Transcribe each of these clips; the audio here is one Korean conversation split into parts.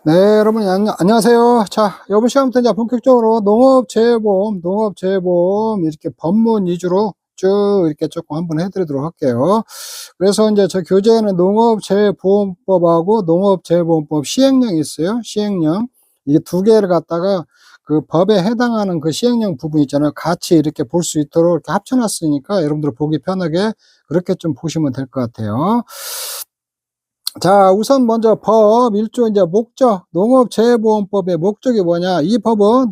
네, 여러분, 안녕하세요. 자, 이번 시간부터 이제 본격적으로 농업재해보험, 이렇게 법문 위주로 쭉 이렇게 조금 한번 해드리도록 할게요. 그래서 이제 저 교재에는 농업재해보험법하고 농업재해보험법 시행령이 있어요. 시행령. 이게 두 개를 갖다가 그 법에 해당하는 그 시행령 부분 있잖아요. 같이 이렇게 볼 수 있도록 이렇게 합쳐놨으니까 여러분들 보기 편하게 그렇게 좀 보시면 될 것 같아요. 자, 우선 먼저 법 1조 이제 목적, 농업재해보험법의 목적이 뭐냐? 이 법은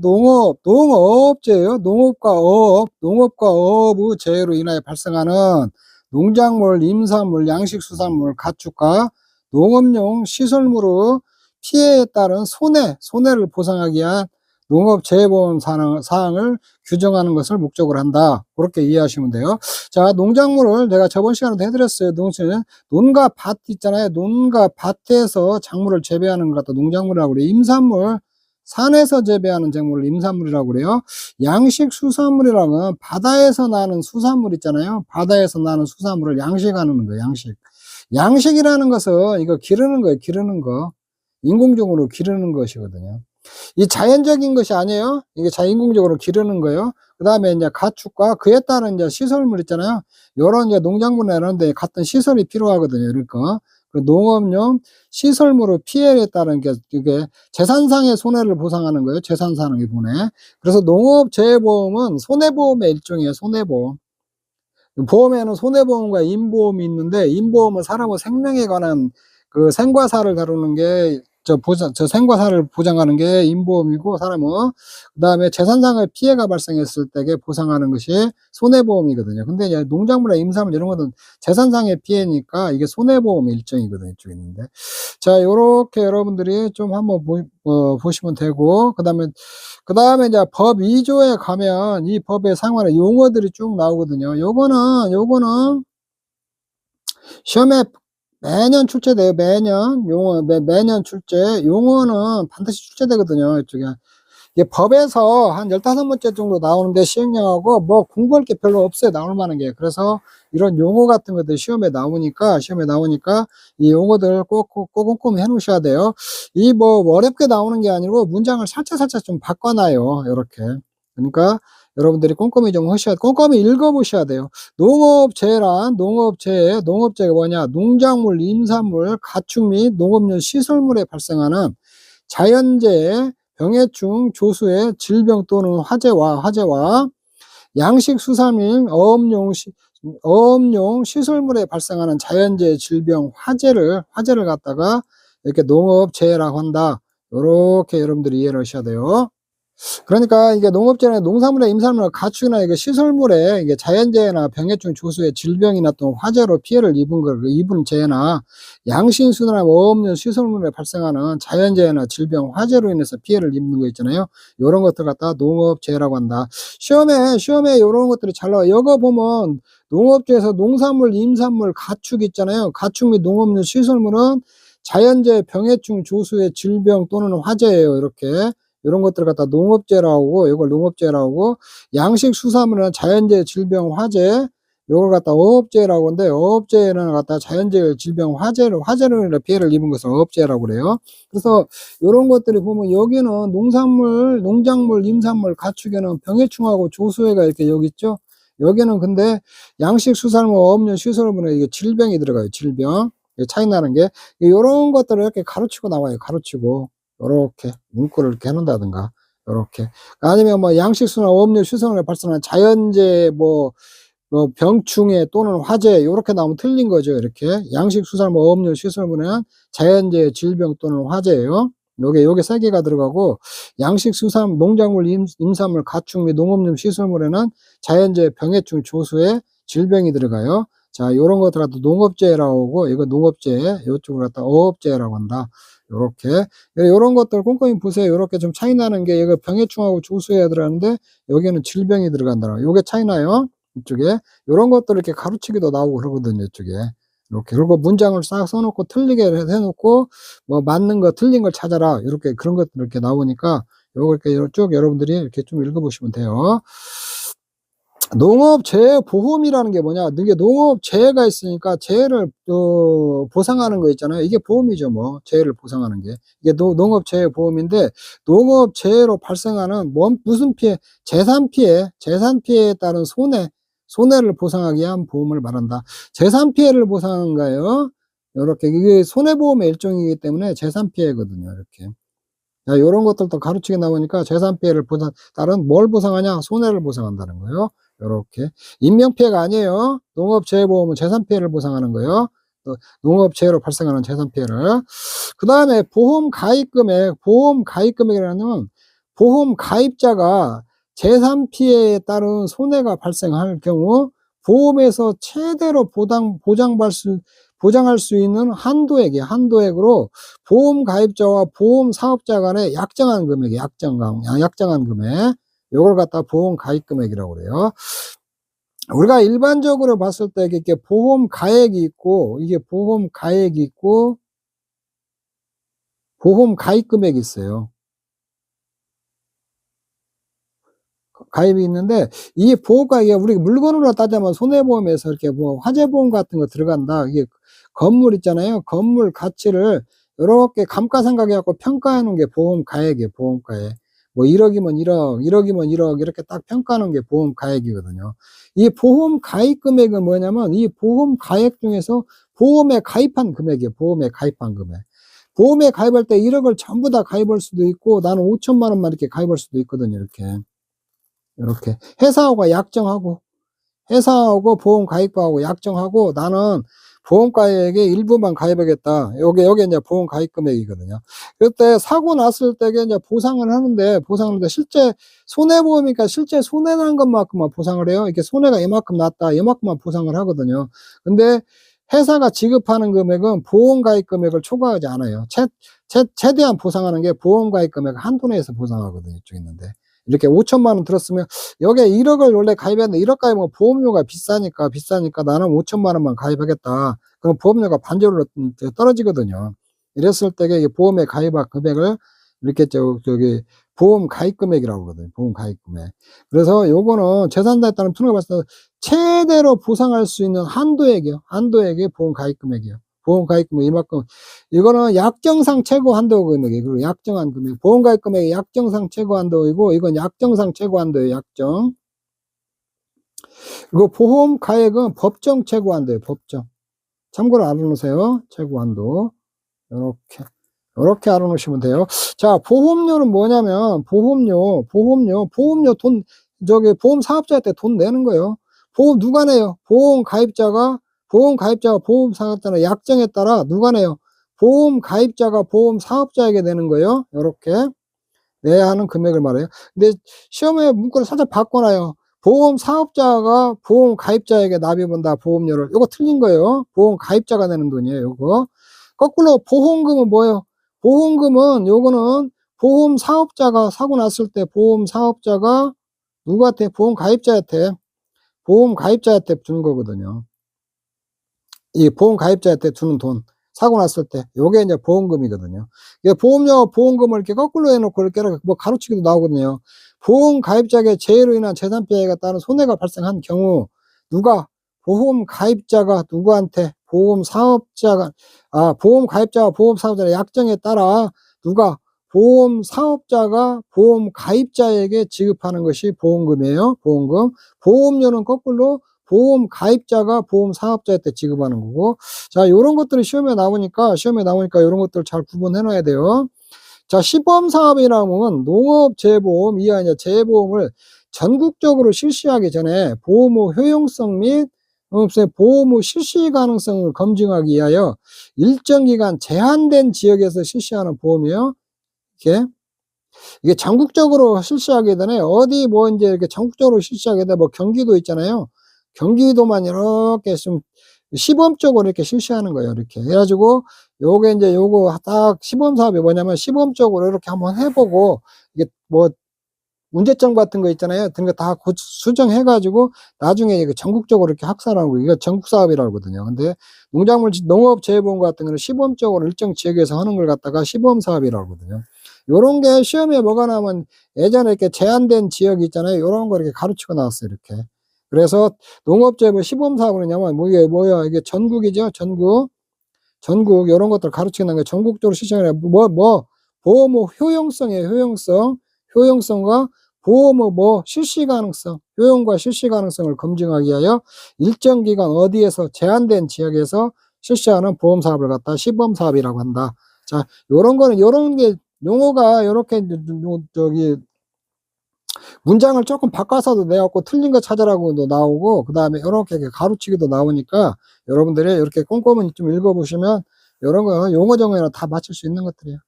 농업재예요. 농업과 어업의 재해로 인하여 발생하는 농작물, 임산물, 양식수산물, 가축과 농업용 시설물의 피해에 따른 손해를 보상하기 위한 농업재해보험 사항을 규정하는 것을 목적으로 한다. 그렇게 이해하시면 돼요. 자, 농작물을 내가 저번 시간에도 해드렸어요. 논과 밭 있잖아요. 논과 밭에서 작물을 재배하는 걸 갖다 농작물이라고 그래요. 임산물, 산에서 재배하는 작물을 임산물이라고 그래요. 양식 수산물이라면 바다에서 나는 수산물 있잖아요. 바다에서 나는 수산물을 양식하는 거예요. 양식이라는 것은 이거 기르는 거예요. 기르는 거. 인공적으로 기르는 것이거든요. 이 자연적인 것이 아니에요. 이게 인공적으로 기르는 거예요. 그 다음에 이제 가축과 그에 따른 이제 시설물 있잖아요. 요런 이제 농작물이나 이런 데 같은 시설이 필요하거든요. 그러니까 그 농업용 시설물의 피해에 따른 게 이게 재산상의 손해를 보상하는 거예요. 재산상의 손해. 그래서 농업재해보험은 손해보험의 일종이에요. 손해보험. 보험에는 손해보험과 인보험이 있는데, 인보험은 사람의 생명에 관한 그 생과사를 다루는 게 생과사를 보장하는 게 인보험이고, 사람은 그 다음에 재산상의 피해가 발생했을 때 보상하는 것이 손해보험이거든요. 근데 이제 농작물이나 임산물 이런 것은 재산상의 피해니까 이게 손해보험 일종이거든요. 이쪽에 있는데, 자, 요렇게 여러분들이 좀 한번 보시면 되고, 그 다음에 이제 법 2조에 가면 이 법에 상관한 용어들이 쭉 나오거든요. 요거는 시험에 매년 출제돼요. 매년 출제. 용어는 반드시 출제되거든요. 이쪽에. 이게 법에서 한 15번째 정도 나오는데 시행령하고 뭐 공부할 게 별로 없어요. 나올 만한 게. 그래서 이런 용어 같은 것들 시험에 나오니까 이 용어들 꼭 꼼꼼히 해 놓으셔야 돼요. 이 뭐 어렵게 나오는 게 아니고 문장을 살짝 좀 바꿔놔요. 이렇게. 그러니까 여러분들이 꼼꼼히 읽어보셔야 돼요. 농업재해가 뭐냐? 농작물, 임산물, 가축 및 농업용 시설물에 발생하는 자연재해, 병해충, 조수의 질병 또는 화재와 양식, 수산물, 어업용 시설물에 발생하는 자연재해, 질병, 화재를 갖다가 이렇게 농업재해라고 한다. 요렇게 여러분들이 이해를 하셔야 돼요. 그러니까 이게 농업재해는 농산물이나 임산물이나 가축이나 이게 시설물에 이게 자연재해나 병해충, 조수의 질병이나 또 화재로 피해를 입은 재해나 양식수나 어업용 시설물에 발생하는 자연재해나 질병, 화재로 인해서 피해를 입는 거 있잖아요. 이런 것들 갖다 농업재해라고 한다. 시험에 이런 것들이 잘 나와요. 이거 보면 농업재해에서 농산물, 임산물, 가축 있잖아요. 가축 및 농업용 시설물은 자연재해, 병해충, 조수의 질병 또는 화재예요. 이렇게. 이런 것들을 갖다 농업재해라고, 이걸 농업재해라고, 양식 수산물은 자연재해, 질병, 화재, 요걸 갖다 어업재해라고 하는데, 어업재해는 갖다 자연재해, 질병, 화재로 인해 피해를 입은 것을 어업재해라고 그래요. 그래서 이런 것들이 보면 여기는 농작물, 임산물, 가축에는 병해충하고 조수해가 이렇게 여기 있죠. 여기는 근데 양식 수산물, 어업용 시설물에 이게 질병이 들어가요. 질병. 차이 나는 게, 이런 것들을 이렇게 가르치고 나와요. 요렇게 문구를 이렇게 해놓는다든가, 요렇게. 아니면 뭐 양식수나 어업용 시설물에 발생하는 자연재해, 병충해 또는 화재, 요렇게 나오면 틀린 거죠. 이렇게. 양식수산물, 어업용 시설물에는 자연재해, 질병 또는 화재예요. 요게 세 개가 들어가고, 농작물, 임산물, 가축 및 농업용 시설물에는 자연재해, 병해충, 조수의 질병이 들어가요. 자, 요런 것들 갖다 농업재해라고 하고, 이거 농업재해, 요쪽을 갖다 어업재해라고 한다. 요런 것들 꼼꼼히 보세요. 요렇게 좀 차이 나는 게, 이거 병해충하고 조수해야 들어가는데, 여기는 질병이 들어간다. 요게 차이 나요. 이쪽에. 요런 것들 이렇게 가로치기도 나오고 그러거든요. 이쪽에. 이렇게. 그리고 문장을 싹 써놓고 틀리게 해놓고, 뭐 맞는 거, 틀린 걸 찾아라. 이렇게 그런 것들 이렇게 나오니까, 요거 이렇게 쭉 여러분들이 이렇게 좀 읽어보시면 돼요. 농업재해보험이라는 게 뭐냐? 이게 농업재해가 있으니까 재해를 보상하는 거 있잖아요. 이게 보험이죠, 뭐. 재해를 보상하는 게. 이게 농업재해보험인데, 농업재해로 발생하는 무슨 피해? 재산피해에 따른 손해를 보상하기 위한 보험을 말한다. 재산피해를 보상하는 거예요. 요렇게. 이게 손해보험의 일종이기 때문에 재산피해거든요, 이렇게. 자, 요런 것들도 가르치게 나오니까 재산피해를 따른 뭘 보상하냐? 손해를 보상한다는 거예요. 요렇게. 인명피해가 아니에요. 농업재해보험은 재산피해를 보상하는 거예요. 농업재해로 발생하는 재산피해를. 그 다음에 보험가입금액이라는 보험 가입자가 재산피해에 따른 손해가 발생할 경우 보험에서 최대로 보장할 수 있는 한도액으로 보험 가입자와 보험 사업자 간의 약정한 금액, 요걸 갖다 보험 가입 금액이라고 그래요. 우리가 일반적으로 봤을 때 이렇게 보험 가액이 있고, 이게 보험 가입 금액이 있어요. 가입이 있는데, 이 보험가, 이게 우리 물건으로 따지면 손해보험에서 이렇게 뭐 화재보험 같은 거 들어간다. 이게 건물 있잖아요. 건물 가치를 이렇게 감가상각해갖고 평가해 놓은 게 보험 가액이에요. 보험 가액. 뭐 1억이면 1억, 1억이면 1억 이렇게 딱 평가하는 게 보험 가액이거든요. 이 보험 가입 금액은 뭐냐면 이 보험 가액 중에서 보험에 가입한 금액이에요. 보험에 가입한 금액. 보험에 가입할 때 1억을 전부 다 가입할 수도 있고 나는 5천만 원만 이렇게 가입할 수도 있거든요. 이렇게 회사하고 보험 가입하고 약정하고 나는 보험 가액의 일부만 가입하겠다. 요게 이제 보험 가입 금액이거든요. 그때 사고 났을 때 이제 보상을 하는데 실제 손해보험이니까 실제 손해 난 것만큼만 보상을 해요. 이렇게 손해가 이만큼 났다. 이만큼만 보상을 하거든요. 근데 회사가 지급하는 금액은 보험 가입 금액을 초과하지 않아요. 최대한 보상하는 게 보험 가입 금액 한도 내에서 보상하거든요. 이쪽에 있는데. 이렇게 5천만 원 들었으면 여기에 1억을 원래 가입했는데 1억 가입하면 보험료가 비싸니까 나는 5천만 원만 가입하겠다. 그럼 보험료가 반절로 떨어지거든요. 이랬을 때 이게 보험에 가입한 금액을 이렇게 저기 보험 가입 금액이라고 하거든요. 보험 가입 금액. 그래서 요거는 재산자에 따른 투자가 봤을 때 최대로 보상할 수 있는 한도액이 보험 가입 금액이에요. 보험 가입 금액 이만큼. 이거는 약정상 최고 한도 금액이에요. 그리고 약정한 금액. 보험 가입 금액이 약정상 최고 한도이고 이건 약정상 최고 한도예요. 약정. 그리고 보험 가액은 법정 최고 한도예요. 법정. 참고로 알아놓으세요. 최고 한도. 이렇게 알아놓으시면 돼요. 자, 보험료는 뭐냐면 보험료 보험 사업자한테 돈 내는 거예요. 보험 누가 내요? 보험 가입자가 보험 사업자는 약정에 따라 누가 내요? 보험 가입자가 보험 사업자에게 내는 거예요. 이렇게 내야 하는 금액을 말해요. 근데 시험에 문구를 살짝 바꿔놔요. 보험 사업자가 보험 가입자에게 납입한다. 보험료를. 이거 틀린 거예요. 보험 가입자가 내는 돈이에요. 이거. 거꾸로 보험금은 뭐예요? 보험금은 요거는 보험 사업자가 사고 났을 때 보험 사업자가 누구한테? 보험 가입자한테 주는 거거든요. 이 보험 가입자한테 주는 돈. 사고 났을 때 요게 이제 보험금이거든요. 이게 보험금을 이렇게 거꾸로 해놓고 이렇게 뭐 가로치기도 나오거든요. 보험 가입자에게 재해로 인한 재산 피해가 따른 손해가 발생한 경우 보험 가입자가 누구한테 보험 가입자와 보험 사업자의 약정에 따라 보험 사업자가 보험 가입자에게 지급하는 것이 보험금이에요. 보험료는 거꾸로 보험 가입자가 보험 사업자한테 지급하는 거고. 자, 요런 것들이 시험에 나오니까 요런 것들 잘 구분해 놔야 돼요. 자, 시범사업이라면 농업재해보험 이하 이제 재해보험을 전국적으로 실시하기 전에 보험 후 효용성 및 보험 후 실시 가능성을 검증하기 위하여 일정 기간 제한된 지역에서 실시하는 보험이에요. 이게 전국적으로 실시하게 되네. 어디 뭐 이제 이렇게 전국적으로 실시하게 돼. 뭐 경기도 있잖아요. 경기도만 이렇게 좀 시범적으로 이렇게 실시하는 거예요. 이렇게 해가지고 요게 이제 요거 딱 시범 사업이 뭐냐면 시범적으로 이렇게 한번 해보고 이게 뭐 문제점 같은 거 있잖아요. 그런 거 다 수정해가지고 나중에 전국적으로 이렇게 확산하고 이거 전국 사업이라고 하거든요. 근데 농업재해보험 같은 거는 시범적으로 일정 지역에서 하는 걸 갖다가 시범 사업이라고 하거든요. 요런 게 시험에 뭐가 나오면 예전에 이렇게 제한된 지역 있잖아요. 요런 거 이렇게 가르치고 나왔어요. 이렇게. 그래서 농업재보 시범사업은 뭐냐면 이게 뭐야 이게 전국이죠. 전국 요런 것들 가르치는 거 전국적으로 실시하는 보호 효용성이에요. 효용성과 보호 실시 가능성, 효용과 실시 가능성을 검증하기 위하여 일정 기간 어디에서 제한된 지역에서 실시하는 보험 사업을 갖다 시범 사업이라고 한다. 자, 요런 거는 요런 게 용어가 요렇게 저기 문장을 조금 바꿔서도 내갖고 틀린 거 찾으라고도 나오고, 그 다음에 이렇게 가로치기도 나오니까 여러분들이 이렇게 꼼꼼히 좀 읽어보시면 이런 거 용어 정의는 다 맞출 수 있는 것들이에요.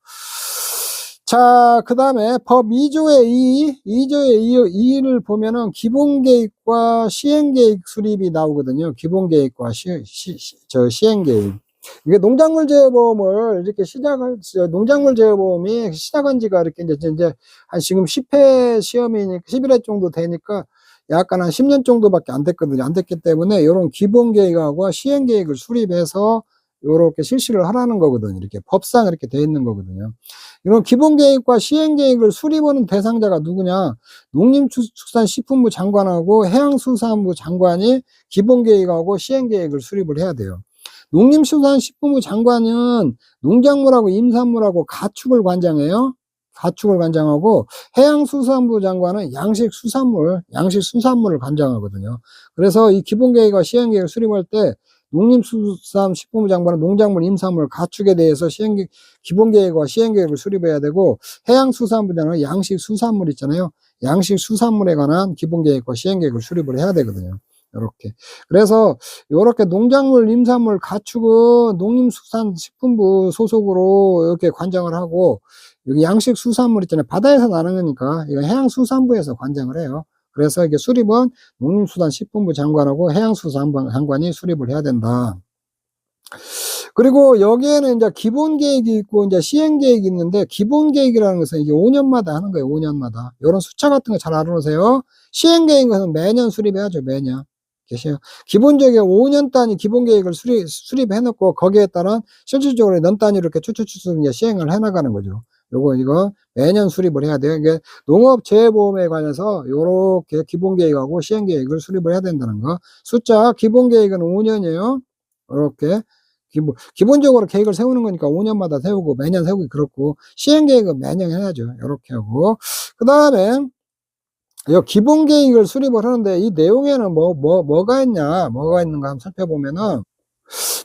자, 그 다음에 법 2조의 2조의 2를 보면은 기본계획과 시행계획 수립이 나오거든요. 기본계획과 시행계획. 이게 농작물 재해보험을 이렇게 농작물 재해보험이 시작한 지가 이렇게 이제 한 지금 10회 시험이니까 11회 정도 되니까 약간 한 10년 정도밖에 안 됐거든요. 안 됐기 때문에 이런 기본계획하고 시행계획을 수립해서 요렇게 실시를 하라는 거거든요. 이렇게 법상 이렇게 돼 있는 거거든요. 이런 기본계획과 시행계획을 수립하는 대상자가 누구냐? 농림축산식품부 장관하고 해양수산부 장관이 기본계획하고 시행계획을 수립을 해야 돼요. 농림수산식품부 장관은 농작물하고 임산물하고 가축을 관장해요. 가축을 관장하고 해양수산부 장관은 양식수산물을 관장하거든요. 그래서 이 기본계획과 시행계획을 수립할 때 농림수산식품부 장관은 농작물, 임산물, 가축에 대해서 기본계획과 시행계획을 수립해야 되고, 해양수산부 장관은 양식수산물 있잖아요. 양식수산물에 관한 기본계획과 시행계획을 수립을 해야 되거든요. 이렇게. 그래서 이렇게 농작물, 임산물, 가축은 농림수산식품부 소속으로 이렇게 관장을 하고, 여기 양식수산물 있잖아요. 바다에서 나는 거니까 이거 해양수산부에서 관장을 해요. 그래서 이게 수립은 농림수산식품부 장관하고 해양수산부 장관이 수립을 해야 된다. 그리고 여기에는 이제 기본계획이 있고 이제 시행계획이 있는데, 기본계획이라는 것은 이게 5년마다 하는 거예요. 5년마다. 이런 숫자 같은 거 잘 알아놓으세요. 시행계획은 매년 수립해야죠. 매년. 계세요. 기본적으로 5년 단위 기본계획을 수립해놓고 거기에 따라 실질적으로 년 단위로 이렇게 추측 이제 시행을 해나가는 거죠. 이거 매년 수립을 해야 돼요. 이게 농업재해보험에 관해서 요렇게 기본계획하고 시행계획을 수립을 해야 된다는 거. 숫자 기본계획은 5년이에요. 이렇게 기본적으로 계획을 세우는 거니까 5년마다 세우고 매년 세우고 그렇고, 시행계획은 매년 해야죠. 이렇게 하고, 그 다음에 이 기본계획을 수립을 하는데 이 내용에는 뭐가 있는가 한번 살펴보면은,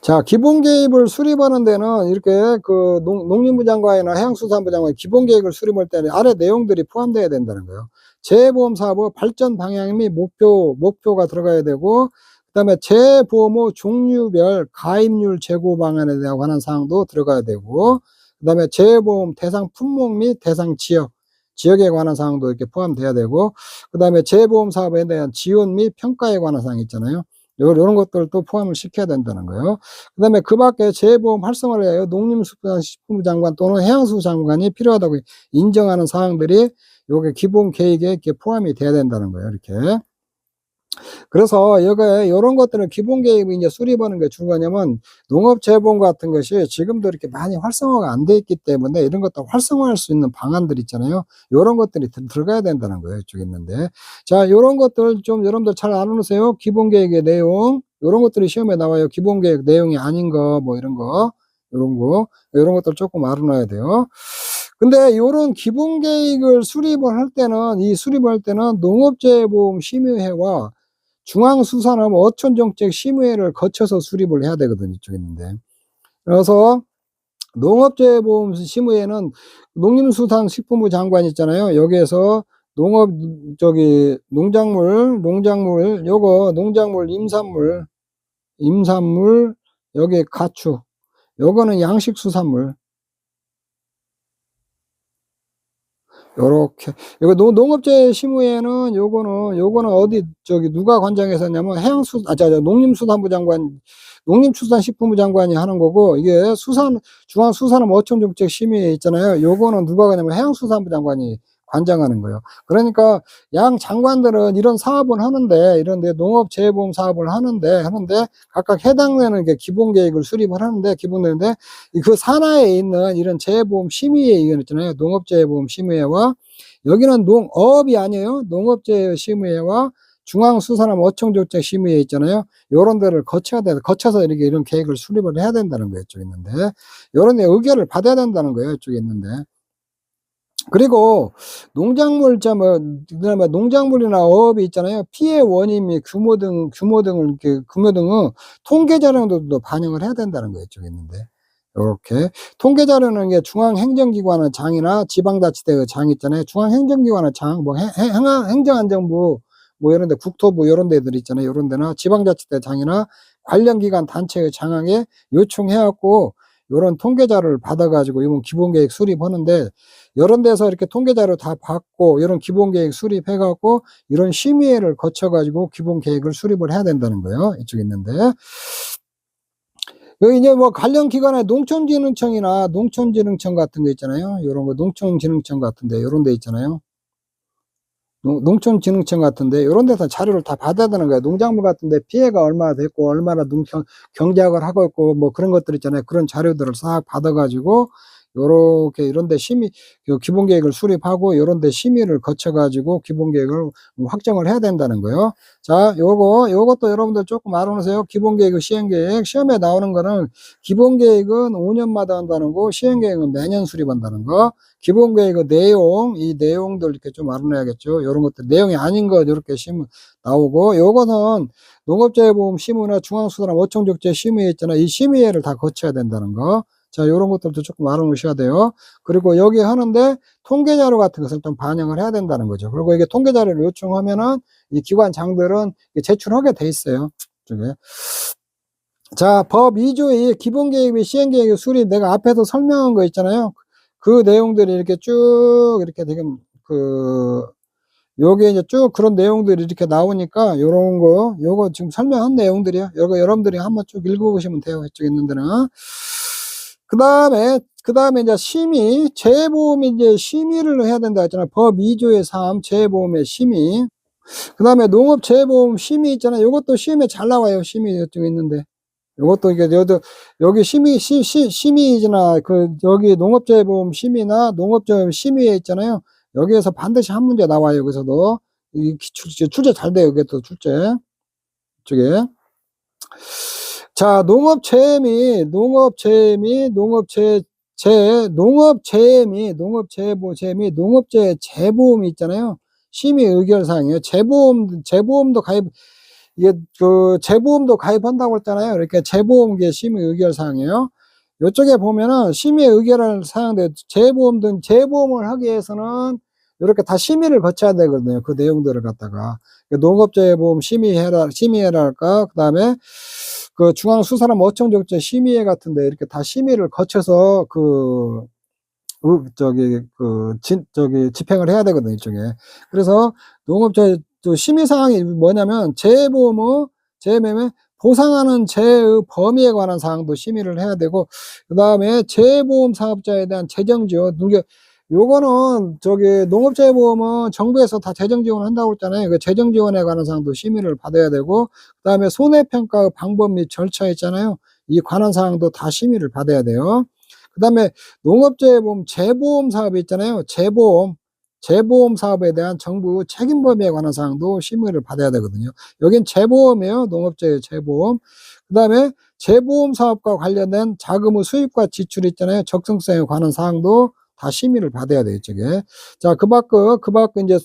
자, 기본계획을 수립하는 데는 이렇게 그 농림부 장관이나 해양수산부 장관이 기본계획을 수립할 때는 아래 내용들이 포함되어야 된다는 거예요. 재해보험 사업의 발전 방향 및 목표가 들어가야 되고, 그 다음에 재보험의 종류별 가입률 재고 방안에 관한 사항도 들어가야 되고, 그 다음에 재보험 대상 품목 및 대상 지역에 관한 사항도 이렇게 포함돼야 되고, 그 다음에 재보험 사업에 대한 지원 및 평가에 관한 사항 있잖아요. 이런 것들도 포함을 시켜야 된다는 거예요. 그 다음에 그 밖에 재보험 활성화를 위하여 농림수산식품부 장관 또는 해양수산부 장관이 필요하다고 인정하는 사항들이 요게 기본 계획에 이렇게 포함이 돼야 된다는 거예요. 이렇게. 그래서 이런 것들은 기본 계획이 이제 수립하는 게 중요하냐면, 농업재보험 같은 것이 지금도 이렇게 많이 활성화가 안 돼 있기 때문에 이런 것도 활성화할 수 있는 방안들 있잖아요. 이런 것들이 들어가야 된다는 거예요. 이쪽에 있는데. 자, 이런 것들 좀 여러분들 잘 알아놓으세요. 기본 계획의 내용. 이런 것들이 시험에 나와요. 기본 계획 내용이 아닌 거, 이런 것들 조금 알아놔야 돼요. 근데 이런 기본 계획을 수립할 때는 농업재보험 심의회와 중앙수산업 어촌정책 심의회를 거쳐서 수립을 해야 되거든요. 이쪽에 있는데. 그래서 농업재보험 심의회는 농림수산식품부 장관 있잖아요. 여기에서 농작물, 임산물, 여기 가축, 요거는 양식수산물. 요렇게. 이거 농업재 심의회는 요거는 어디, 누가 관장해서 했냐면 농림수산부 장관, 농림축산식품부 장관이 하는 거고, 이게 중앙수산업 어촌정책 심의회 있잖아요. 요거는 누가 하냐면 해양수산부 장관이 관장하는 거예요. 그러니까 양 장관들은 이런 사업을 하는데, 농업재해보험 사업을 하는데 각각 해당되는 게 기본계획을 수립을 하는데, 그 산하에 있는 이런 재해보험 심의회 이건 있잖아요. 농업재해보험 심의회와, 여기는 농업이 아니에요. 농업재해심의회와 중앙수산업 어청조책 심의회 있잖아요. 요런 데를 거쳐서 이렇게 이런 계획을 수립을 해야 된다는 거예요. 이쪽에 있는데. 요런 데 의결을 받아야 된다는 거예요. 이쪽에 있는데. 그리고 농작물 그다음에 농작물이나 어업이 있잖아요. 피해 원인 및 규모 등을 이렇게 규모 등은 통계 자료도 반영을 해야 된다는 거예요. 이쪽에 있는데. 요렇게 통계 자료는 게 중앙행정기관의 장이나 지방자치대의 장 있잖아요. 중앙행정기관의 장, 뭐 행정안전부 뭐 이런 데 국토부 요런 데들 있잖아요. 요런 데나 지방자치대 장이나 관련 기관 단체의 장에게 요청해 갖고 요런 통계 자료를 받아 가지고 이번 기본계획 수립하는데, 이런 데서 이렇게 통계 자료 다 받고 이런 기본계획 수립해 갖고 이런 심의회를 거쳐 가지고 기본계획을 수립을 해야 된다는 거예요. 이쪽에 있는데. 여기 이제 뭐 관련 기관의 농촌진흥청이나 농촌진흥청 같은 거 있잖아요. 요런 거 농촌진흥청 같은데 요런 데 있잖아요. 농촌진흥청 같은데 요런 데서 자료를 다 받아야 되는 거예요. 농작물 같은데 피해가 얼마나 됐고 얼마나 경작을 하고 있고 뭐 그런 것들 있잖아요. 그런 자료들을 싹 받아 가지고 요렇게 이런 데 기본계획을 수립하고 요런 데 심의를 거쳐 가지고 기본계획을 확정을 해야 된다는 거예요. 자, 요것도 여러분들 조금 알아놓으세요. 기본계획, 시행계획. 시험에 나오는 거는 기본계획은 5년마다 한다는 거, 시행계획은 매년 수립한다는 거. 기본계획의 내용, 이 내용들 이렇게 좀 알아놔야겠죠. 요런 것들, 내용이 아닌 거 요렇게 나오고, 요거는 농업재해보험 심의나 중앙수산업 어청조제 심의회 있잖아요. 이 심의회를 다 거쳐야 된다는 거. 자, 요런 것들도 조금 알아놓으셔야 돼요. 그리고 여기 하는데 통계자료 같은 것을 좀 반영을 해야 된다는 거죠. 그리고 이게 통계자료를 요청하면은 이 기관장들은 제출하게 돼 있어요. 이쪽에. 자, 법 2조의 기본계획 및 시행계획의 수립, 내가 앞에서 설명한 거 있잖아요. 그 내용들이 이렇게 쭉 이렇게 지금 요게 이제 쭉 그런 내용들이 이렇게 나오니까 요거 지금 설명한 내용들이요. 요거 여러분들이 한번 쭉 읽어보시면 돼요. 이쪽에 있는 데는. 그 다음에 이제 재해보험이 이제 심의를 해야 된다 했잖아요. 법 2조의 3, 재해보험의 심의. 그 다음에 농업재해보험 심의 있잖아요. 요것도 시험에 잘 나와요. 심의 이쪽에 있는데. 요것도 이게, 여기 심의이나, 여기 농업재해보험 심의나 농업재해보험 심의에 있잖아요. 여기에서 반드시 한 문제 나와요. 여기서도. 출제 잘 돼요. 이게 또 출제. 이쪽에. 자, 농업재해 및 농업재해보험이 있잖아요. 심의 의결사항이에요. 재보험도 재보험도 가입한다고 했잖아요. 이렇게 재보험계 심의 의결사항이에요. 이쪽에 보면은 심의 의결할 사항들, 재보험을 하기 위해서는 이렇게 다 심의를 거쳐야 되거든요. 그 내용들을 갖다가. 농업재해보험 심의해라 할까? 그 다음에 중앙수산업 어청조제 심의회 같은데 이렇게 다 심의를 거쳐서 집행을 해야 되거든요. 이쪽에. 그래서 심의사항이 뭐냐면, 재해보험에 보상하는 재해의 범위에 관한 사항도 심의를 해야 되고, 그 다음에 재해보험 사업자에 대한 재정지원, 요거는 농업재해보험은 정부에서 다 재정지원을 한다고 했잖아요. 그 재정지원에 관한 사항도 심의를 받아야 되고, 그 다음에 손해평가의 방법 및 절차 있잖아요. 이 관한 사항도 다 심의를 받아야 돼요. 그 다음에 농업재해보험 재보험 사업이 있잖아요. 재보험 사업에 대한 정부 책임 범위에 관한 사항도 심의를 받아야 되거든요. 여긴 재보험이에요. 농업재해 재보험. 그 다음에 재보험 사업과 관련된 자금의 수입과 지출 있잖아요. 적성성에 관한 사항도 다 심의를 받아야 돼요. 이쪽에. 자, 그 밖에 이제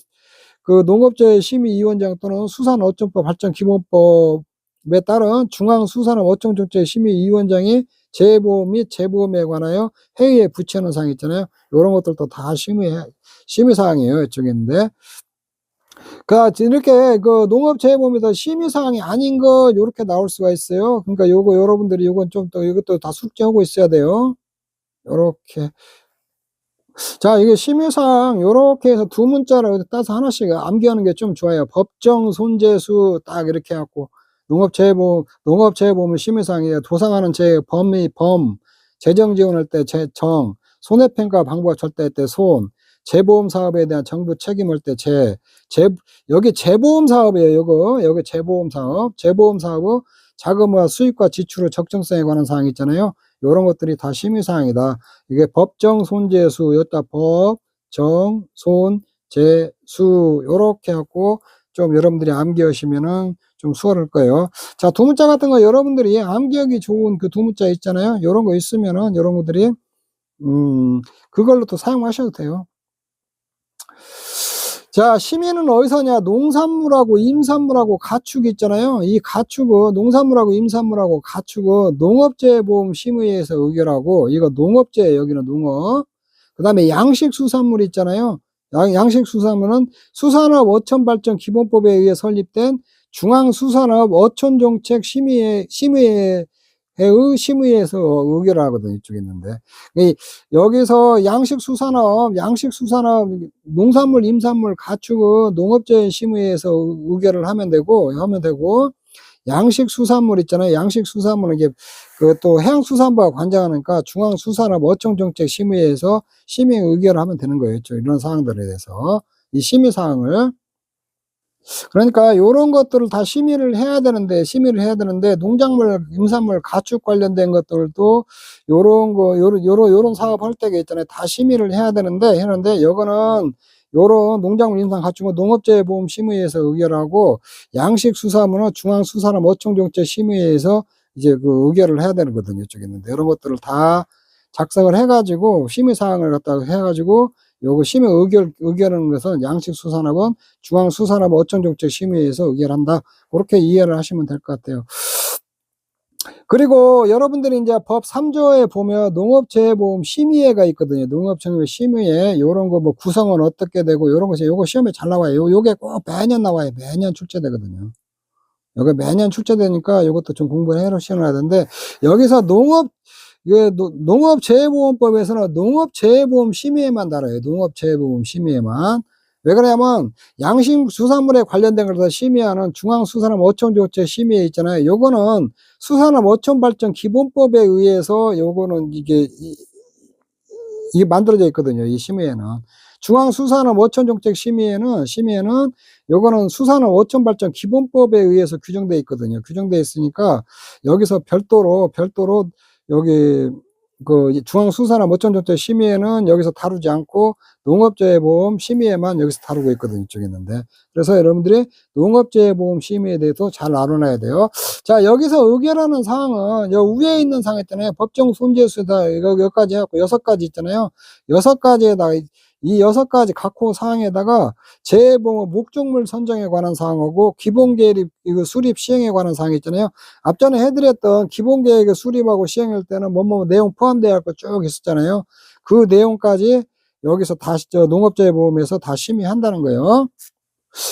농업재해 심의위원장 또는 수산어촌법 발전기본법에 따른 중앙수산업 어청조제 심의위원장이 재해보험 및 재보험에 관하여 회의에 부처하는 사항 있잖아요. 이런 것들도 다 심의사항이에요. 이쪽에 있는데. 이렇게 농업재해보험에서 심의사항이 아닌 거, 요렇게 나올 수가 있어요. 그러니까 여러분들이 이것도 다 숙지하고 있어야 돼요. 요렇게. 자, 이게 심의사항 요렇게 해서 두 문자로 따서 하나씩 암기하는 게 좀 좋아요. 법정 손재수 딱 이렇게 해갖고, 농업재해보험은 심의사항이에요. 도상하는 범, 재정지원할 때 손해평가 방법 절대할 때 재보험 사업에 대한 정부 책임할 때 여기 재보험 사업이에요. 여기 재보험 사업은 자금과 수입과 지출의 적정성에 관한 사항 있잖아요. 요런 것들이 다 심의사항이다. 이게 법정 손재수, 법정 손재수, 요렇게 해갖고 좀 여러분들이 암기하시면은 좀 수월할 거예요. 자, 두 문자 같은 거 여러분들이 암기하기 좋은 그 두 문자 있잖아요. 요런 거 있으면은 여러분들이 그걸로 또 사용하셔도 돼요. 자, 심의는 어디서냐? 농산물하고 임산물하고 가축 있잖아요. 이 가축은 농산물하고 임산물하고 가축은 농업재해보험 심의에서 의결하고, 이거 농업재해, 여기는 농업. 그다음에 양식수산물 있잖아요. 양식수산물은 수산업 어촌발전 기본법에 의해 설립된 중앙수산업 어촌정책 심의에서 의결하거든요. 이쪽에 있는데. 여기서 양식수산업, 농산물, 임산물, 가축은 농업재해 심의에서 의결을 하면 되고, 양식수산물 있잖아요. 양식수산물은 이게 그 또 해양수산부가 관장하니까 중앙수산업 어촌정책 심의에서 심의 의결을 하면 되는 거예요. 이런 사항들에 대해서. 이 심의사항을. 그러니까 요런 것들을 다 심의를 해야 되는데, 농작물, 임산물, 가축 관련된 것들도 요런 사업할 때가 있잖아요. 다 심의를 해야 되는데, 요거는 요런 농작물, 임산, 가축은 농업재해보험 심의에서 의결하고, 양식수산물은 중앙수산업 어촌정책 심의에서 이제 그 의결을 해야 되는 거거든요. 이쪽에 있는데, 이런 것들을 다 작성을 해가지고, 심의사항을 갖다가 해가지고, 요거 심의 의결하는 것은 양식수산업은 중앙수산업 어촌정책 심의에서 의결한다. 그렇게 이해를 하시면 될 것 같아요. 그리고 여러분들이 이제 법 3조에 보면 농업재해보험 심의회가 있거든요. 농업재해보험 심의회, 요런 거 뭐 구성은 어떻게 되고, 요런 것이 요거 시험에 잘 나와요. 요게 꼭 매년 나와요. 매년 출제되거든요. 요게 매년 출제되니까 요것도 좀 공부를 해놓으셔야 되는데, 여기서 농업재해보험법에서는 농업재해보험 심의에만 달아요. 농업재해보험 심의에만. 왜 그러냐면 양식수산물에 관련된 걸 심의하는 중앙수산업 어촌정책 심의회 있잖아요. 요거는 수산업 어촌발전 기본법에 의해서 요거는 이게 만들어져 있거든요. 이 심의회는. 중앙수산업 어촌정책 심의회는 요거는 수산업 어촌발전 기본법에 의해서 규정돼 있거든요. 규정돼 있으니까 여기서 별도로 여기 그 중앙수산업 어촌정책 심의회는 여기서 다루지 않고 농업재해보험 심의회만 여기서 다루고 있거든요. 이쪽에 있는데. 그래서 여러분들이 농업재해보험 심의에 대해서 잘 알아놔야 돼요. 자, 여기서 의결하는 사항은 여 위에 있는 사항 있잖아요. 법정 손재수다 여기까지 해갖고 6가지 있잖아요. 6가지에다가 이 6가지 각호 사항에다가 재해보험 목적물 선정에 관한 사항하고 기본계획 이거 수립 시행에 관한 사항이 있잖아요. 앞전에 해드렸던 기본계획의 수립하고 시행할 때는 뭐뭐 내용 포함되어 할 거 쭉 있었잖아요. 그 내용까지 여기서 다시 농업재해보험에서 다 심의한다는 거예요.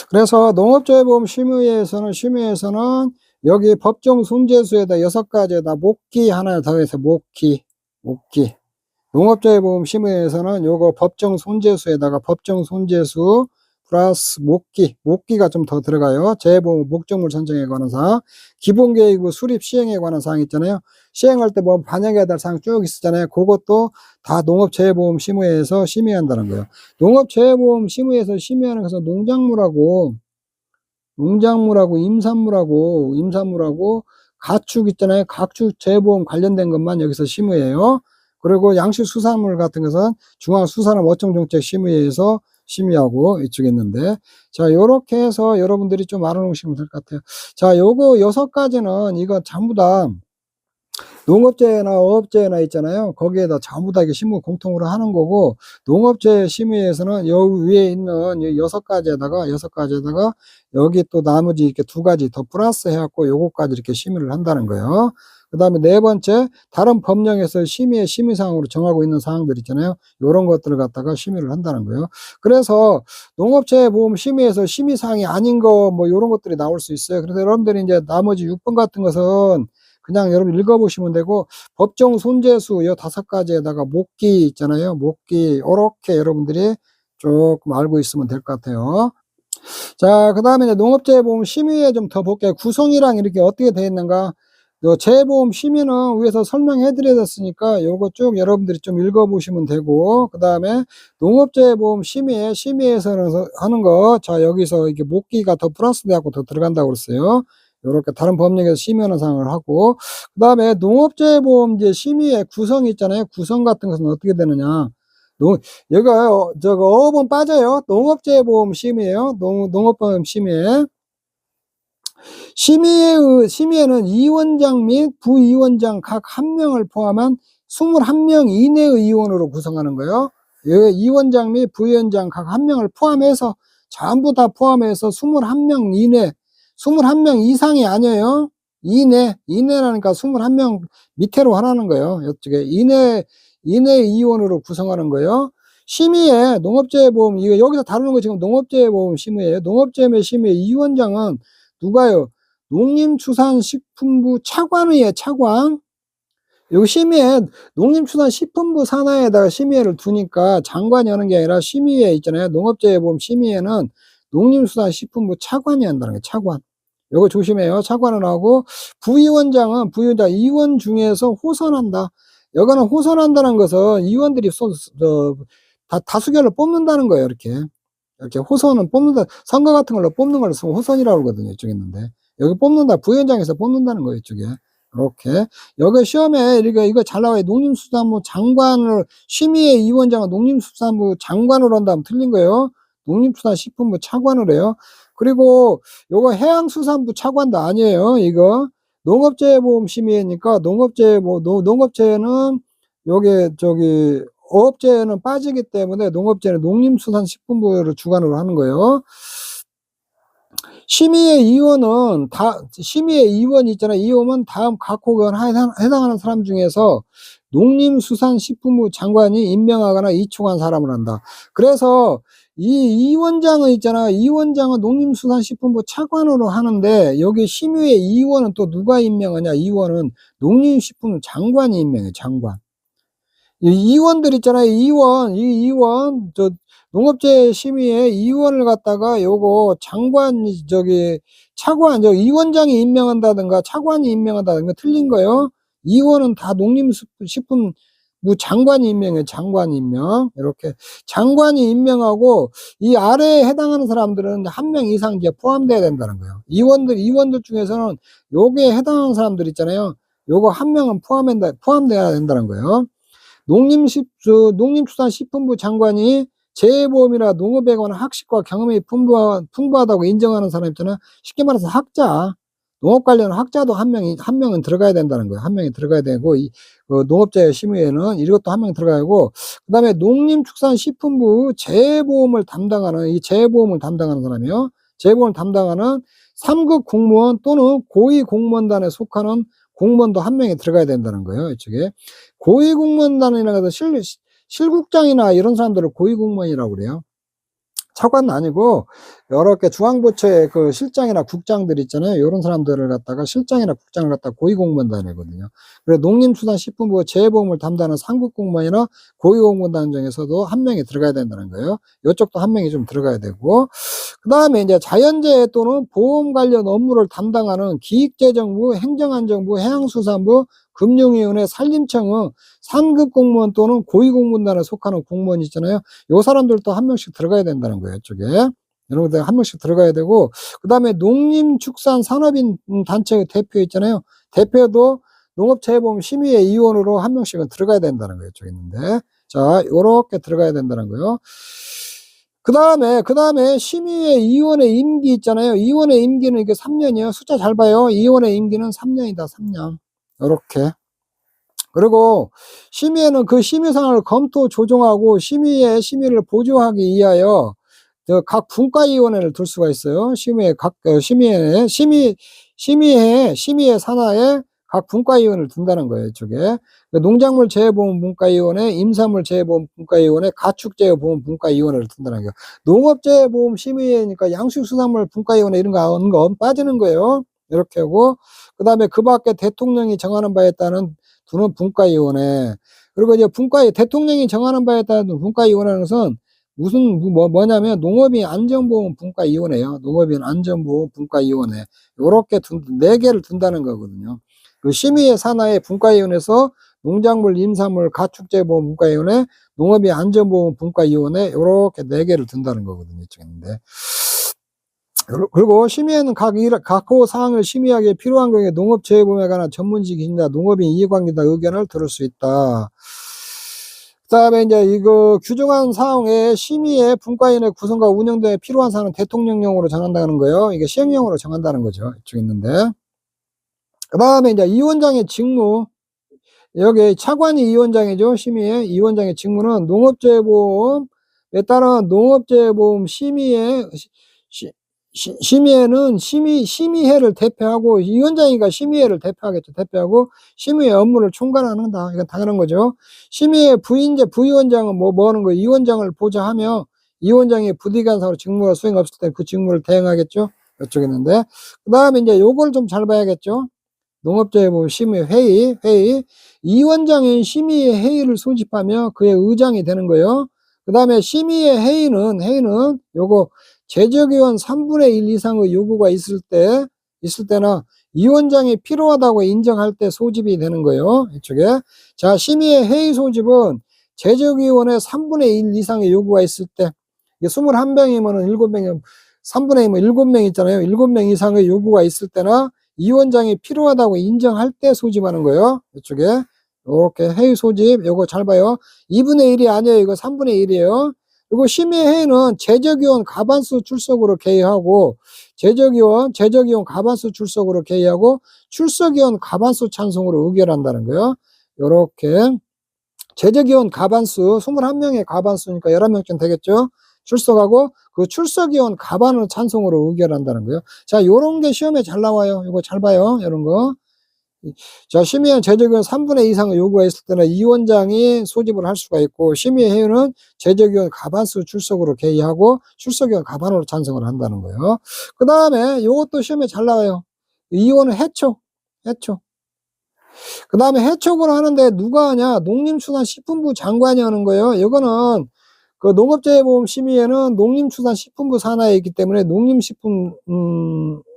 그래서 농업재해보험 심의에서는 여기 법정 손재수에다 6가지에다 목기 하나 더해서 목기. 농업재해보험 심의에서는 요거 법정 손재수에다가 법정 손재수 플러스 목기가 좀 더 들어가요. 재해보험 목적물 선정에 관한 사항, 기본계획 수립 시행에 관한 사항 있잖아요. 시행할 때 뭐 반영해야 될 사항 쭉 있었잖아요. 그것도 다 농업재해보험 심의에서 심의한다는 거예요. 농업재해보험 심의에서 심의하는 것은 농작물하고 임산물하고 가축 있잖아요. 가축 재해보험 관련된 것만 여기서 심의해요. 그리고 양식수산물 같은 것은 중앙수산업 어촌정책 심의회에서 심의하고 이쪽에 있는데, 자, 요렇게 해서 여러분들이 좀 알아놓으시면 될 것 같아요. 자, 요거 6가지는 이거 전부 다 농업재해나 어업재해나 있잖아요. 거기에다 전부 다 이게 심의 공통으로 하는 거고, 농업재해 심의에서는 여기 위에 있는 6가지에다가 여기 또 나머지 이렇게 2가지 더 플러스 해갖고 요거까지 이렇게 심의를 한다는 거예요. 그 다음에 4번째, 다른 법령에서 심의사항으로 정하고 있는 사항들 있잖아요. 요런 것들을 갖다가 심의를 한다는 거예요. 그래서 농업재해보험 심의에서 심의사항이 아닌 거 뭐 요런 것들이 나올 수 있어요. 그래서 여러분들이 이제 나머지 6번 같은 것은 그냥 여러분 읽어보시면 되고, 법정 손재수 요 5가지에다가 목기 있잖아요. 목기, 요렇게 여러분들이 조금 알고 있으면 될 것 같아요. 자, 그 다음에 농업재해보험 심의에 좀 더 볼게요. 구성이랑 이렇게 어떻게 되어 있는가. 재해보험 심의는 위에서 설명해 드렸으니까 요거 쭉 여러분들이 좀 읽어보시면 되고, 그 다음에 농업재해보험 심의에서는 하는 거, 자, 여기서 이게 목기가 더 플러스 돼갖고 더 들어간다고 그랬어요. 요렇게 다른 법령에서 심의하는 사항을 하고, 그 다음에 농업재해보험 이제 심의의 구성이 있잖아요. 구성 같은 것은 어떻게 되느냐. 여기가, 어업은 빠져요. 농업재해보험 심의예요. 농업보험 심의. 심의에는 이원장 및 부위원장 각 1명을 포함한 21명 이내의 위원으로 구성하는 거예요. 이원장 및 부위원장 각 1명을 포함해서, 전부 다 포함해서 21명 이내, 21명 이상이 아니에요. 이내라니까 21명 밑으로 하라는 거예요. 이쪽에 이내 위원으로 구성하는 거예요. 심의에 농업재해보험, 이거 여기서 다루는 거 지금 농업재해보험 심의예요. 농업재해 심의 위원장은 누가요? 농림축산식품부 차관이에요, 차관. 여기 심의에 농림축산식품부 산하에다가 심의를 두니까 장관이 하는 게 아니라 심의에 있잖아요. 농업재해보험 심의에는 농림축산식품부 차관이 한다는 거예요, 차관. 요거 조심해요. 차관을 하고, 부위원장, 위원 중에서 호선한다. 여기는 호선한다는 것은 위원들이 다수결을 뽑는다는 거예요, 이렇게 호선은 뽑는다. 선거 같은 걸로 뽑는 걸 호선이라고 그러거든요, 이쪽에 있는데. 여기 뽑는다. 부위원장에서 뽑는다는 거예요, 이쪽에. 이렇게. 여기 시험에 이거 잘 나와요. 농림수산부 장관을, 심의의 위원장은 농림수산부 장관으로 한다면 틀린 거예요. 농림수산식품부 차관을 해요. 그리고 요거 해양수산부 차관도 아니에요, 이거. 농업재해보험 심의니까 농업재해는 여기 어업재해는 빠지기 때문에 농업재해는 농림수산식품부를 주관으로 하는 거예요. 심의의 위원은 심의의 위원이 있잖아요. 위원은 다음 각 호가 해당하는 사람 중에서 농림수산식품부 장관이 임명하거나 이촉한 사람을 한다. 그래서 이 위원장은 있잖아. 위원장은 농림수산식품부 차관으로 하는데, 여기 심의의 위원은 또 누가 임명하냐? 위원은 농림식품 장관이 임명해, 장관. 이 위원들 있잖아요. 이원, 농업재해 심의에 위원을 갖다가 요거 차관, 위원장이 임명한다든가 차관이 임명한다든가 틀린 거예요. 위원은 다 농림식품부 장관이 임명해, 장관 임명. 이렇게. 장관이 임명하고, 이 아래에 해당하는 사람들은 1명 이상 이제 포함돼야 된다는 거예요. 위원들 중에서는 요게 해당하는 사람들 있잖아요. 요거 1명은 포함돼야 된다는 거예요. 농림축산식품부 장관이 재해보험이나 농업에 관한 학식과 경험이 풍부하다고 인정하는 사람 있잖아요. 쉽게 말해서 학자, 농업 관련 학자도 한 명은 들어가야 된다는 거예요. 1명이 들어가야 되고, 농업재해 심의에는 이것도 1명 들어가야 되고, 그 다음에 농림축산식품부 재해보험을 담당하는 사람이요. 재해보험을 담당하는 3급 공무원 또는 고위공무원단에 속하는 공무원도 1명이 들어가야 된다는 거예요, 이쪽에. 고위공무원단이라고 해서 실국장이나 이런 사람들을 고위공무원이라고 그래요. 차관은 아니고, 여러 개 중앙부처의 그 실장이나 국장들 있잖아요. 이런 사람들을 갖다가 실장이나 국장을 갖다가 고위공무원단이거든요. 그래서 농림수산식품부 재해보험을 담당하는 상급 공무원이나 고위공무원단 중에서도 1명이 들어가야 된다는 거예요. 이쪽도 1명이 좀 들어가야 되고, 그 다음에 이제 자연재해 또는 보험 관련 업무를 담당하는 기획재정부, 행정안전부, 해양수산부, 금융위원회, 산림청은 상급 공무원 또는 고위공무원단에 속하는 공무원 있잖아요. 요 사람들도 1명씩 들어가야 된다는 거예요, 이쪽에. 이런 것들 1명씩 들어가야 되고, 그 다음에 농림축산산업인 단체의 대표 있잖아요. 대표도 농업재해보험 심의의 위원으로 1명씩은 들어가야 된다는 거예요, 이쪽에 있는데. 자, 요렇게 들어가야 된다는 거예요. 그 다음에 심의의 위원의 임기 있잖아요. 위원의 임기는 이게 3년이에요. 숫자 잘 봐요. 위원의 임기는 3년이다, 3년. 요렇게. 그리고 심의에는 그 심의 상황을 검토 조정하고 심의를 보조하기 위하여 각 분과위원회를 둘 수가 있어요. 심의의 산하에 각 분과위원회를 둔다는 거예요, 이쪽에. 농작물 재해보험 분과위원회, 임산물 재해보험 분과위원회, 가축재해보험 분과위원회를 둔다는 거예요. 농업재해보험 심의회니까 양식수산물 분과위원회 이런 거 하는 거 빠지는 거예요. 이렇게 하고, 그 다음에 그 밖에 대통령이 정하는 바에 따른 두는 분과위원회. 그리고 이제 대통령이 정하는 바에 따른 분과위원회는 뭐냐면 농업인 안전보험 분과위원회예요. 농업인 안전보험 분과위원회. 요렇게 4개를 둔다는 거거든요. 그 심의의 산하의 분과위원회에서 농작물, 임산물, 가축재보험 분과위원회, 농업인 안전보험 분과위원회 요렇게 4개를 둔다는 거거든요. 이쪽인데. 그리고 심의에는 각 호 사항을 심의하기에 필요한 경우에 농업재해보험에 관한 전문직이나 농업인 이해관계자 의견을 들을 수 있다. 그다음에 이제 이거 규정한 사항 외에 심의에 분과위원회 구성과 운영 등에 필요한 사항은 대통령령으로 정한다는 거예요. 이게 시행령으로 정한다는 거죠. 이쪽에 있는데. 그다음에 이제 위원장의 직무. 여기 차관이 위원장이죠. 심의의 위원장의 직무는 농업재보험에 따른 농업재보험 심의에 심의회는 심의회를 대표하고 위원장이니까 심의회를 대표하겠죠. 대표하고 심의회 업무를 총괄한다. 이건 당연한 거죠. 심의회 부위원장은 뭐 하는 거예요? 위원장을 보좌하며 위원장이 부ധി간사로 직무가 수행 없을 때 그 직무를 대행하겠죠. 이쪽에 있는데 그다음에 이제 요걸 좀 잘 봐야겠죠. 농업재보험 심의 회의 위원장이 심의회 회의를 소집하며 그의 의장이 되는 거예요. 그다음에 심의회 회의는 요거 재적위원 3분의 1 이상의 요구가 있을 때나 위원장이 필요하다고 인정할 때 소집이 되는 거예요. 이쪽에. 자, 심의회 회의 소집은 재적위원의 3분의 1 이상의 요구가 있을 때, 이게 21명이면은 7명이면 3분의 1이면 7명 있잖아요. 7명 이상의 요구가 있을 때나 위원장이 필요하다고 인정할 때 소집하는 거예요. 이쪽에. 이렇게 회의 소집, 요거 잘 봐요. 2분의 1이 아니에요. 이거 3분의 1이에요. 그리고 심의회의는 재적위원 과반수 출석으로 개의하고, 재적위원 과반수 출석으로 개의하고, 출석위원 과반수 찬성으로 의결한다는 거예요. 요렇게. 재적위원 과반수, 21명의 과반수니까 11명쯤 되겠죠? 출석하고, 그 출석위원 과반을 찬성으로 의결한다는 거예요. 자, 요런 게 시험에 잘 나와요. 이거 잘 봐요. 요런 거. 자, 심의원 재적위원 3분의 2 이상의 요구가 있을 때는 위원장이 소집을 할 수가 있고, 심의회의는 재적위원 과반수 출석으로 개의하고, 출석위원 과반으로 찬성을 한다는 거예요. 그 다음에 요것도 시험에 잘 나와요. 위원은 해촉. 그 다음에 해촉을 하는데 누가 하냐? 농림축산식품부 장관이 하는 거예요. 이거는 그 농업재보험 심의에는 농림축산식품부 산하에 있기 때문에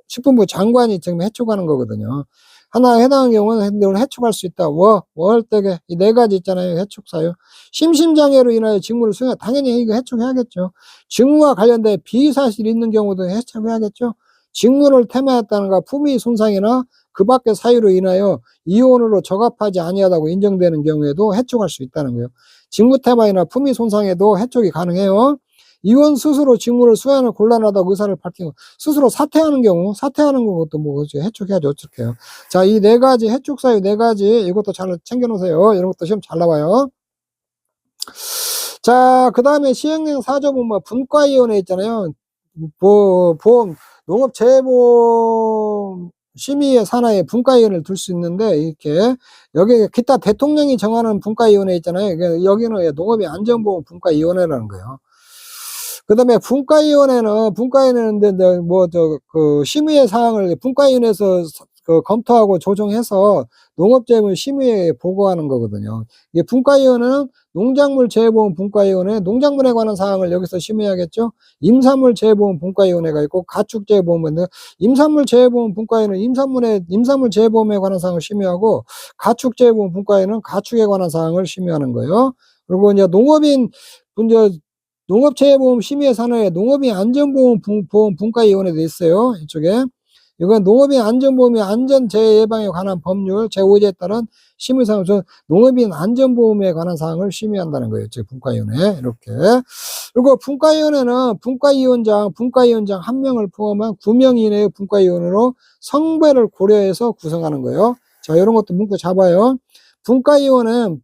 식품부 장관이 지금 해촉하는 거거든요. 하나 해당하는 경우는 해촉할 수 있다. 월대계 이 네 가지 있잖아요. 해촉사유. 심신장애로 인하여 직무를 수행, 당연히 이거 해촉해야겠죠. 직무와 관련된 비사실이 있는 경우도 해촉해야겠죠. 직무를 태만했다는가 품위 손상이나 그 밖의 사유로 인하여 이혼으로 적합하지 아니하다고 인정되는 경우에도 해촉할 수 있다는 거예요. 직무 태만이나 품위 손상에도 해촉이 가능해요. 이혼 스스로 직무를 수행하는 곤란하다고 의사를 밝히고 스스로 사퇴하는 것도 뭐 해촉해야죠. 어떡해요. 자, 이 네 가지 해촉 사유 네 가지 이것도 잘 챙겨 놓으세요. 이런 것도 시험 잘 나와요. 자, 그 다음에 시행령 4조 보면 분과위원회 있잖아요. 보험 농업재보험 심의회 산하에 분과위원회를 둘 수 있는데, 이렇게 여기 기타 대통령이 정하는 분과위원회 있잖아요. 여기는 농업의 안전보험 분과위원회라는 거예요. 그 다음에 분과위원회는 그 심의회 사항을 분과위원회에서 검토하고 조정해서 농업재보험 심의회에 보고하는 거거든요. 이게 분과위원회는 농작물재보험 분과위원회, 농작물에 관한 사항을 여기서 심의하겠죠. 임산물재보험 분과위원회가 있고, 가축재보험인데, 임산물재보험 분과위원회는 임산물재보험에 관한 사항을 심의하고, 가축재보험 분과위원회는 가축에 관한 사항을 심의하는 거예요. 그리고 이제 농업재보험 심의회 산하에 농업인 안전보험 분과위원회도 있어요. 이쪽에. 이건 농업인 안전보험의 안전재해 예방에 관한 법률 제5조에 따른 심의사항, 농업인 안전보험에 관한 사항을 심의한다는 거예요. 즉 분과위원회 이렇게. 그리고 분과위원회는 분과위원장 1명을 포함한 9명 이내의 분과위원회로 성배를 고려해서 구성하는 거예요. 자, 이런 것도 문구 잡아요. 분과위원장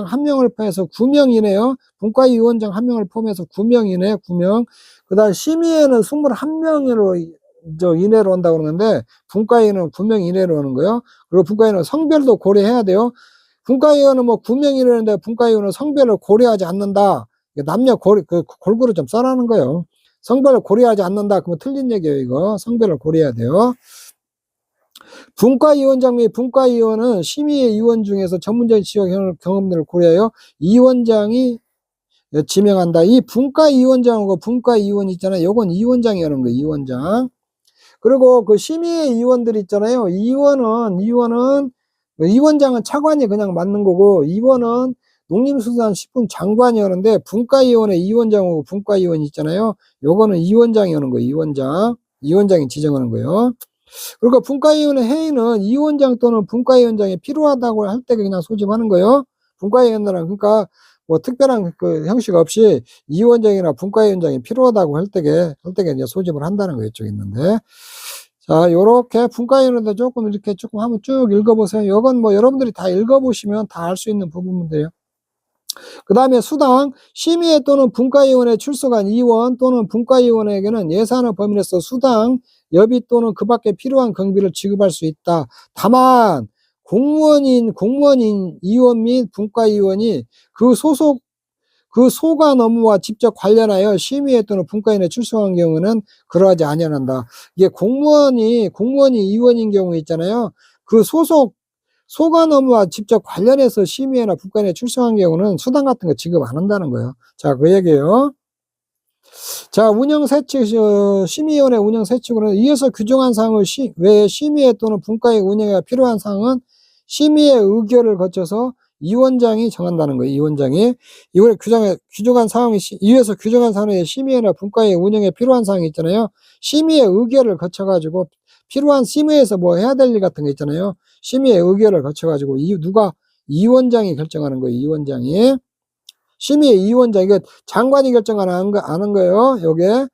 1명을 포함해서 9명 이내요. 분과위원장 1명을 포함해서 9명 이내, 9명. 그 다음 심의회는 21명으로 이내로 한다고 그러는데, 분과위원회는 9명 이내로 하는 거예요. 그리고 분과위원회는 성별도 고려해야 돼요. 분과위원회는 9명 이내인데, 분과위원회는 성별을 고려하지 않는다. 남녀 골고루 좀 써라는 거예요. 성별을 고려하지 않는다. 그러면 틀린 얘기예요, 이거. 성별을 고려해야 돼요. 분과위원장 및 분과위원은 심의회 위원 중에서 전문적인 지역 경험들을 고려하여 위원장이 지명한다. 이 분과위원장하고 분과위원 있잖아요. 요건 위원장이 하는 거예요. 위원장. 그리고 그 심의회 위원들 있잖아요. 위원장은 차관이 그냥 맡는 거고, 위원은 농림수산식품 장관이 하는데, 분과위원회 위원장하고 분과위원 있잖아요. 요거는 위원장이 하는 거예요. 위원장이 지정하는 거예요. 그리고 분과위원회 회의는 위원장 또는 분과위원장이 필요하다고 할 때 그냥 소집하는 거예요. 분과위원장은 그러니까 뭐 특별한 그 형식 없이 위원장이나 분과위원장이 필요하다고 할 때에 이제 소집을 한다는 거 이쪽에 있는데. 자, 요렇게 분과위원회도 조금 이렇게 조금 한번 쭉 읽어보세요. 요건 뭐 여러분들이 다 읽어보시면 다 알 수 있는 부분인데요. 그 다음에 수당, 심의회 또는 분과위원회에 출석한 의원 또는 분과위원회에게는 예산의 범위 내에서 수당, 여비 또는 그 밖에 필요한 경비를 지급할 수 있다. 다만 공무원인 의원 및 분과위원이 그 소관 업무와 직접 관련하여 심의회 또는 분과위원회에 출석한 경우는 그러하지 아니한다. 이게 공무원이 의원인 경우 있잖아요. 그 소관 업무와 직접 관련해서 심의회나 분과위원회에 출석한 경우는 수당 같은 거 지급 안 한다는 거예요. 자, 그 얘기예요. 자, 심의위원회 운영 세칙으로는 이어서 규정한 사항을 외에 심의회 또는 분과위 운영에 필요한 사항은 심의회 의결을 거쳐서 위원장이 정한다는 거예요. 위원장이. 이번에 규정한 사항이, 이어서 규정한 사항에 심의회나 분과위 운영에 필요한 사항이 있잖아요. 심의회 의결을 거쳐가지고 필요한 심의회에서 뭐 해야 될 일 같은 거 있잖아요. 심의회 의결을 거쳐가지고 위원장이 결정하는 거예요. 위원장이. 심의회 위원장, 이거 장관이 결정하는 거예요. 요게.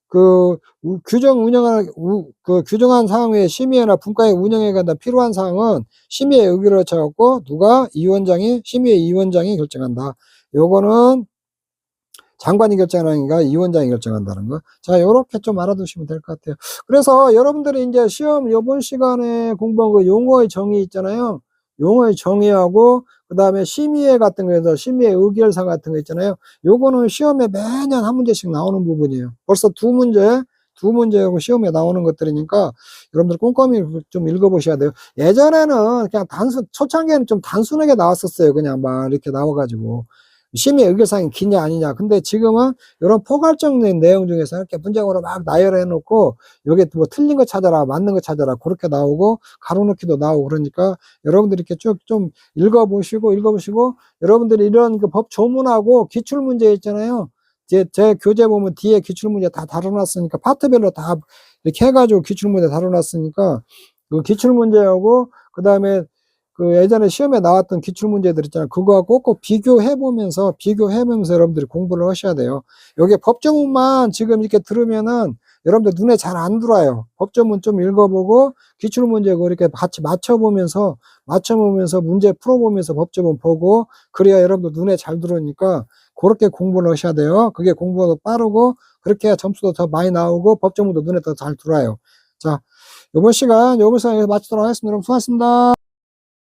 그 규정한 사항 외에 심의회나 분과위 운영에 관한 필요한 사항은 심의회 의결을 거쳐갖고 심의회 위원장이 결정한다. 요거는 장관이 결정하는 게 위원장이 결정한다는 거. 자, 요렇게 좀 알아두시면 될 것 같아요. 그래서 여러분들이 이제 시험 요번 시간에 공부한 그 용어의 정의 있잖아요. 용어의 정의하고 그 다음에 심의회 같은 거에서 심의회 의결사 같은 거 있잖아요. 요거는 시험에 매년 한 문제씩 나오는 부분이에요. 벌써 두 문제하고 시험에 나오는 것들이니까 여러분들 꼼꼼히 좀 읽어보셔야 돼요. 예전에는 그냥 초창기에는 좀 단순하게 나왔었어요. 그냥 막 이렇게 나와가지고. 심의 의결사항이 기냐 아니냐. 근데 지금은 이런 포괄적인 내용 중에서 이렇게 문장으로 막 나열해 놓고 여기 뭐 틀린 거 찾아라, 맞는 거 찾아라 그렇게 나오고 가로넣기도 나오고 그러니까 여러분들이 이렇게 쭉 좀 읽어보시고 여러분들이 이런 그 법 조문하고 기출문제 있잖아요. 제 교재 보면 뒤에 기출문제 다 다뤄놨으니까 파트별로 다 이렇게 해가지고 기출문제 다뤄놨으니까 그 기출문제하고 그 다음에 그 예전에 시험에 나왔던 기출문제들 있잖아요. 그거하고 꼭 비교해보면서 여러분들이 공부를 하셔야 돼요. 여기 법조문만 지금 이렇게 들으면은 여러분들 눈에 잘 안 들어와요. 법조문 좀 읽어보고 기출문제 이렇게 같이 맞춰보면서 문제 풀어보면서 법조문 보고 그래야 여러분들 눈에 잘 들어오니까 그렇게 공부를 하셔야 돼요. 그게 공부가 빠르고 그렇게 해야 점수도 더 많이 나오고 법조문도 눈에 더 잘 들어와요. 자, 요번 시간 여기서 마치도록 하겠습니다. 여러분 수고하셨습니다.